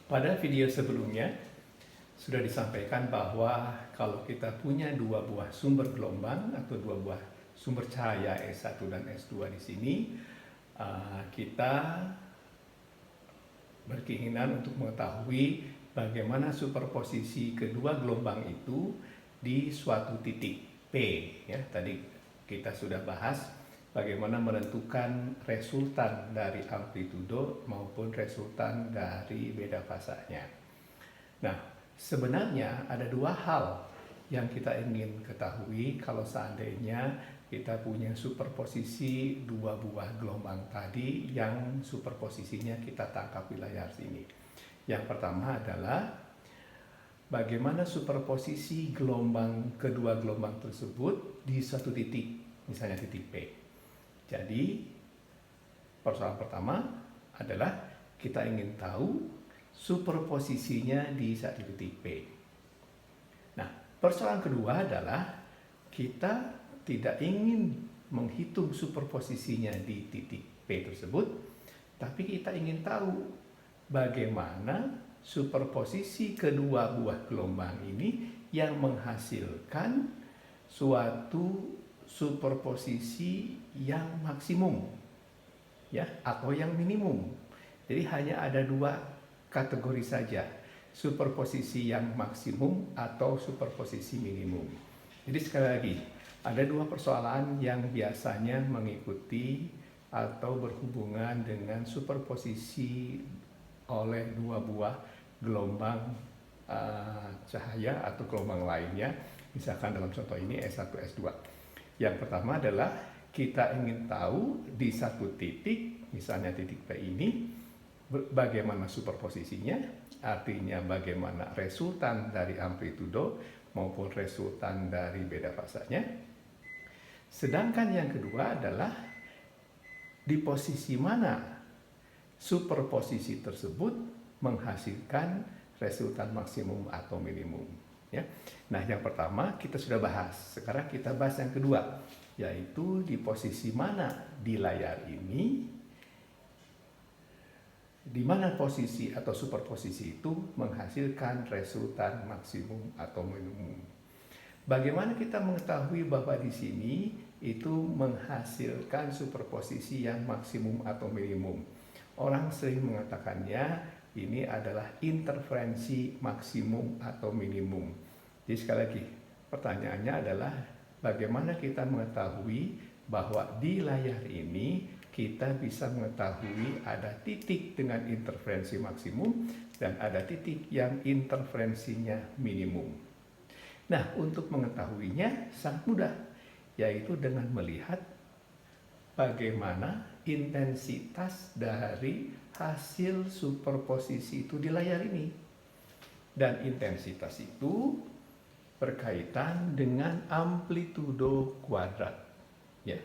Pada video sebelumnya sudah disampaikan bahwa kalau kita punya dua buah sumber gelombang atau dua buah sumber cahaya S1 dan S2 di sini, kita berkeinginan untuk mengetahui bagaimana superposisi kedua gelombang itu di suatu titik P. Ya, tadi kita sudah bahas bagaimana menentukan resultan dari amplitudo maupun resultan dari beda fasanya. Nah, sebenarnya ada dua hal yang kita ingin ketahui kalau seandainya kita punya superposisi dua buah gelombang tadi yang superposisinya kita tangkap di layar sini. Yang pertama adalah bagaimana superposisi kedua gelombang tersebut di suatu titik, misalnya titik P. Jadi, persoalan pertama adalah kita ingin tahu superposisinya di satu titik P. Nah, persoalan kedua adalah kita tidak ingin menghitung superposisinya di titik P tersebut, tapi kita ingin tahu bagaimana superposisi kedua buah gelombang ini yang menghasilkan suatu superposisi yang maksimum, ya, atau yang minimum. Jadi hanya ada dua kategori saja, superposisi yang maksimum atau superposisi minimum. Jadi sekali lagi, ada dua persoalan yang biasanya mengikuti atau berhubungan dengan superposisi oleh dua buah gelombang cahaya atau gelombang lainnya, misalkan dalam contoh ini S1, S2. Yang pertama adalah kita ingin tahu di satu titik, misalnya titik P ini, bagaimana superposisinya, artinya bagaimana resultan dari amplitudo maupun resultan dari beda fasanya. Sedangkan yang kedua adalah di posisi mana superposisi tersebut menghasilkan resultan maksimum atau minimum. Ya. Nah, yang pertama kita sudah bahas. Sekarang kita bahas yang kedua, yaitu di posisi mana di layar ini, di mana posisi atau superposisi itu menghasilkan resultan maksimum atau minimum. Bagaimana kita mengetahui bahwa di sini itu menghasilkan superposisi yang maksimum atau minimum? Orang sering mengatakannya ini adalah interferensi maksimum atau minimum. Jadi sekali lagi, pertanyaannya adalah bagaimana kita mengetahui bahwa di layar ini kita bisa mengetahui ada titik dengan interferensi maksimum dan ada titik yang interferensinya minimum. Nah, untuk mengetahuinya sangat mudah, yaitu dengan melihat bagaimana intensitas dari hasil superposisi itu di layar ini. Dan intensitas itu berkaitan dengan amplitudo kuadrat. Ya.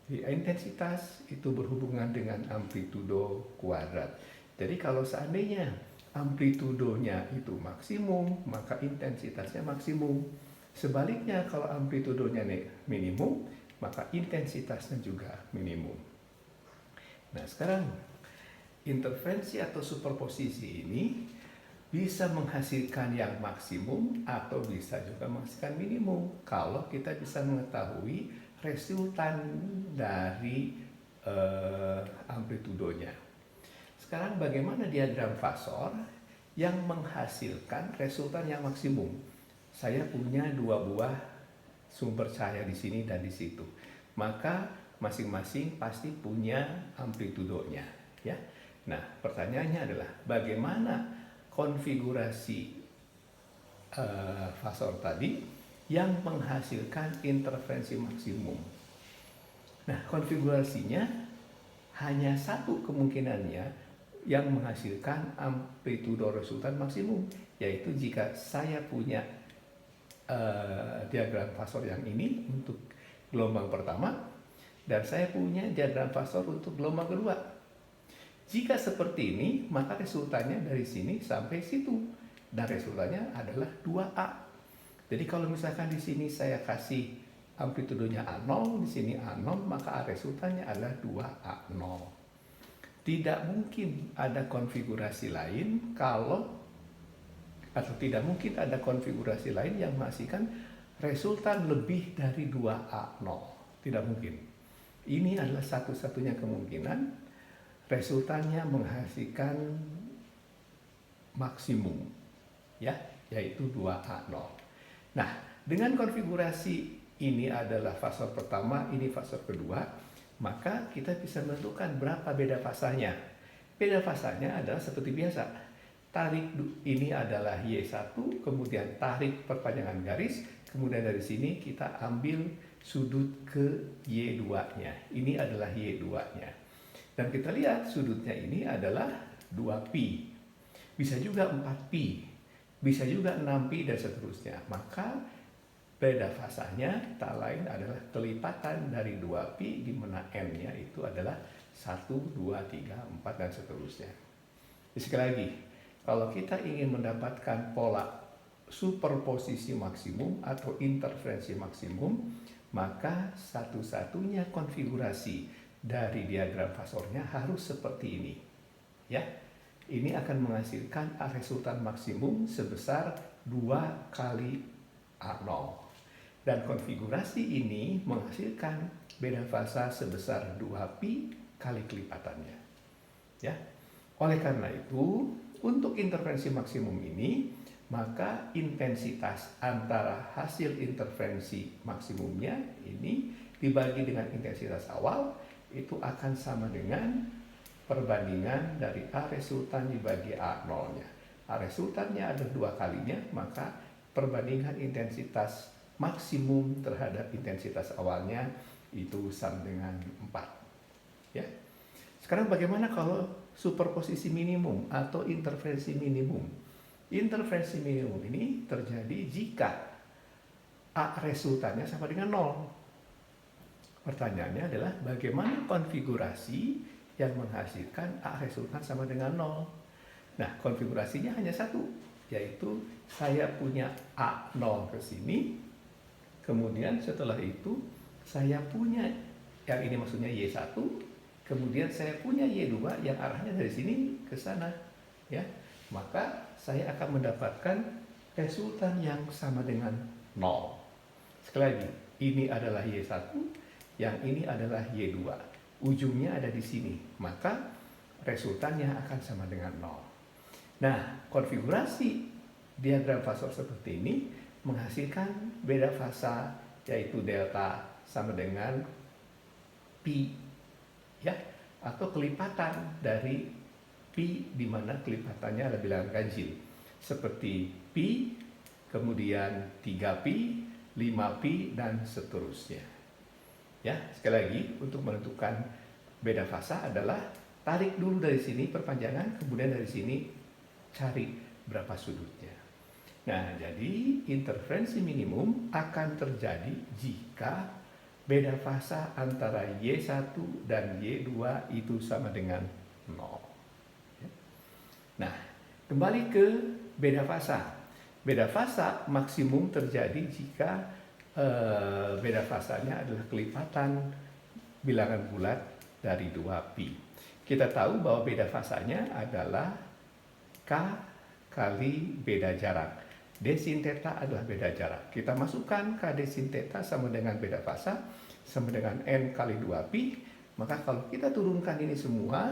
Jadi intensitas itu berhubungan dengan amplitudo kuadrat. Jadi kalau seandainya amplitudonya itu maksimum, maka intensitasnya maksimum. Sebaliknya kalau amplitudonya minimum, maka intensitasnya juga minimum. Nah, sekarang interferensi atau superposisi ini bisa menghasilkan yang maksimum atau bisa juga menghasilkan minimum kalau kita bisa mengetahui resultan dari amplitudonya. Sekarang bagaimana diagram fasor yang menghasilkan resultan yang maksimum? Saya punya dua buah sumber cahaya di sini dan di situ. Maka masing-masing pasti punya amplitudonya, ya. Nah, pertanyaannya adalah bagaimana konfigurasi fasor tadi yang menghasilkan interferensi maksimum. Nah, konfigurasinya hanya satu kemungkinannya yang menghasilkan amplitudo resultan maksimum, yaitu jika saya punya diagram fasor yang ini untuk gelombang pertama dan saya punya diagram fasor untuk gelombang kedua. Jika seperti ini, maka resultannya dari sini sampai situ dan resultannya adalah 2A. Jadi kalau misalkan di sini saya kasih amplitudonya A0, di sini A0, maka resultannya adalah 2A0. tidak mungkin ada konfigurasi lain tidak mungkin ada konfigurasi lain yang menghasilkan resultan lebih dari 2A0. Tidak mungkin. Ini adalah satu-satunya kemungkinan resultannya menghasilkan maksimum, ya, yaitu 2A0. Nah, dengan konfigurasi ini adalah fase pertama, ini fase kedua, maka kita bisa menentukan berapa beda fasanya. Beda fasanya adalah seperti biasa. Tarik ini adalah Y1, kemudian tarik perpanjangan garis, kemudian dari sini kita ambil sudut ke Y2-nya. Ini adalah Y2-nya. Dan kita lihat sudutnya ini adalah 2pi. Bisa juga 4pi, bisa juga 6pi dan seterusnya. Maka beda fasanya tak lain adalah kelipatan dari 2pi di mana n-nya itu adalah 1, 2, 3, 4 dan seterusnya. Sekali lagi, kalau kita ingin mendapatkan pola superposisi maksimum atau interferensi maksimum, maka satu-satunya konfigurasi dari diagram fasornya harus seperti ini. Ya, ini akan menghasilkan resultan maksimum sebesar 2 kali A0. Dan konfigurasi ini menghasilkan beda fasa sebesar 2pi kali kelipatannya. Ya. Oleh karena itu, untuk interferensi maksimum ini, maka intensitas antara hasil interferensi maksimumnya ini dibagi dengan intensitas awal, itu akan sama dengan perbandingan dari A resultan dibagi A0-nya. A resultannya ada 2 kalinya, maka perbandingan intensitas maksimum terhadap intensitas awalnya itu sama dengan 4. Ya. Sekarang bagaimana kalau superposisi minimum atau interferensi minimum? Interferensi minimum ini terjadi jika A resultannya sama dengan 0. Pertanyaannya adalah bagaimana konfigurasi yang menghasilkan A resultan sama dengan 0? Nah, konfigurasinya hanya satu, yaitu saya punya A0 ke sini, kemudian setelah itu saya punya, yang ini maksudnya Y1, kemudian saya punya Y2 yang arahnya dari sini ke sana, ya. Maka saya akan mendapatkan resultan yang sama dengan 0. Sekali lagi, ini adalah Y1, yang ini adalah Y2. Ujungnya ada di sini, maka resultannya akan sama dengan 0. Nah, konfigurasi diagram fasor seperti ini menghasilkan beda fasa, yaitu delta sama dengan pi, ya, atau kelipatan dari pi di mana kelipatannya adalah bilangan ganjil, seperti pi, kemudian 3pi, 5pi dan seterusnya. Ya, sekali lagi untuk menentukan beda fasa adalah tarik dulu dari sini perpanjangan, kemudian dari sini cari berapa sudutnya. Nah, jadi interferensi minimum akan terjadi jika beda fasa antara Y1 dan Y2 itu sama dengan 0. Nah, kembali ke beda fasa. Beda fasa maksimum terjadi jika beda fasanya adalah kelipatan bilangan bulat dari 2pi. Kita tahu bahwa beda fasanya adalah K kali beda jarak. D sin theta adalah beda jarak. Kita masukkan K D sin theta sama dengan beda fasa, sama dengan N kali 2pi. Maka kalau kita turunkan ini semua,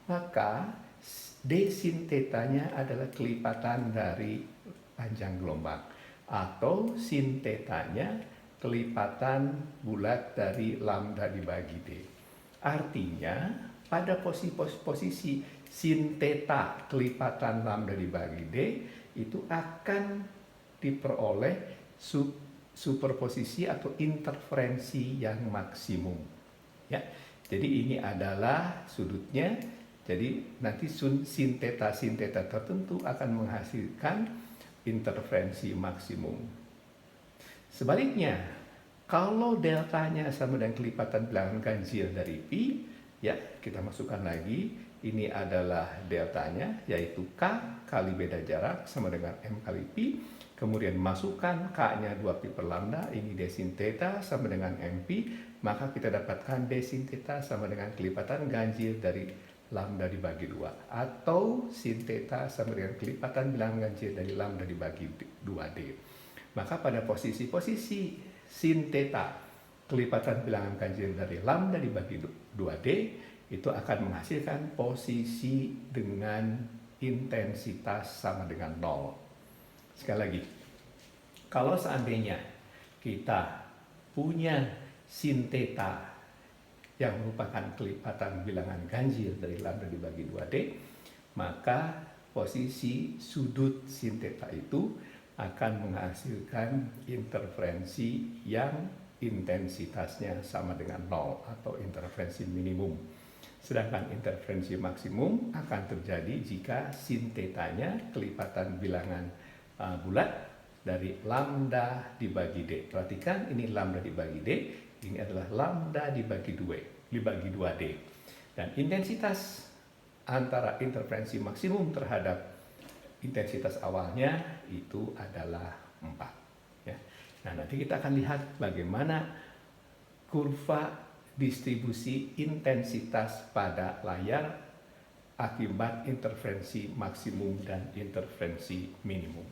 maka D sin theta-nya adalah kelipatan dari panjang gelombang. Atau sin theta-nya kelipatan bulat dari lambda dibagi D. Artinya, pada posisi sin theta kelipatan lambda dibagi D, itu akan diperoleh superposisi atau interferensi yang maksimum. Ya, jadi ini adalah sudutnya. Jadi nanti sin theta tertentu akan menghasilkan interferensi maksimum. Sebaliknya, kalau deltanya sama dengan kelipatan bilangan ganjil dari pi, ya kita masukkan lagi, ini adalah deltanya, yaitu K kali beda jarak sama dengan M kali pi, kemudian masukkan K-nya 2pi per lambda, ini D sin theta sama dengan MP, maka kita dapatkan D sin theta sama dengan kelipatan ganjil dari lambda dibagi 2, atau sin theta sama dengan kelipatan bilangan ganjil dari lambda dibagi 2D. Maka pada posisi sin theta kelipatan bilangan ganjil dari lambda dibagi 2D itu akan menghasilkan posisi dengan intensitas sama dengan 0. Sekali lagi, kalau seandainya kita punya sin theta yang merupakan kelipatan bilangan ganjil dari lambda dibagi 2D, maka posisi sudut sin theta itu akan menghasilkan interferensi yang intensitasnya sama dengan 0 atau interferensi minimum. Sedangkan interferensi maksimum akan terjadi jika sin theta-nya kelipatan bilangan bulat dari lambda dibagi D. Perhatikan, ini lambda dibagi D, ini adalah lambda dibagi 2D. Dan intensitas antara interferensi maksimum terhadap intensitas awalnya itu adalah 4. Ya. Nah, nanti kita akan lihat bagaimana kurva distribusi intensitas pada layar akibat interferensi maksimum dan interferensi minimum.